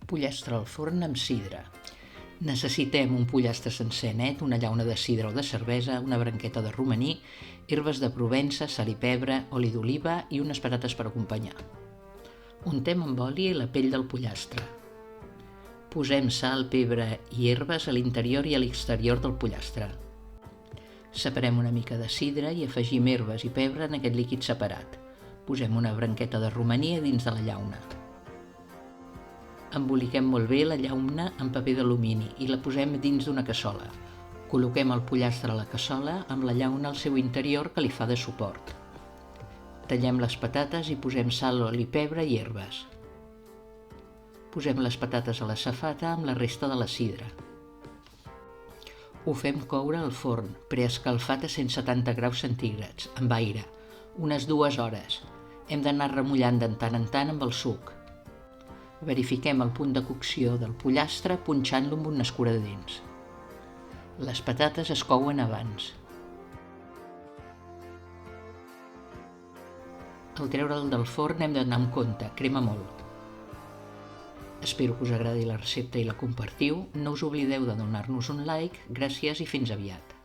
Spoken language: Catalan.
Pollastre al forn amb sidra. Necessitem un pollastre sencer net, una llauna de sidra o de cervesa, una branqueta de romaní, herbes de Provença, sal i pebre, oli d'oliva i unes patates per acompanyar. Untem amb oli la pell del pollastre. Posem sal, pebre i herbes a l'interior i a l'exterior del pollastre. Separem una mica de sidra i afegim herbes i pebre en aquest líquid separat. Posem una branqueta de romaní a dins de la llauna. Emboliquem molt bé la llauna amb paper d'alumini i la posem dins d'una cassola. Col·loquem el pollastre a la cassola amb la llauna al seu interior que li fa de suport. Tallem les patates i posem sal, oli, pebre i herbes. Posem les patates a la safata amb la resta de la sidra. Ho fem coure al forn, preescalfat a 170 graus centígrads, amb aire, unes 2 hores. Hem d'anar remullant de tant en tant amb el suc. Verifiquem el punt de cocció del pollastre punxant-lo amb un escuradents. Les patates es couen abans. Al treure'l del forn hem d'anar amb compte, crema molt. Espero que us agradi la recepta i la compartiu. No us oblideu de donar-nos un like. Gràcies i fins aviat.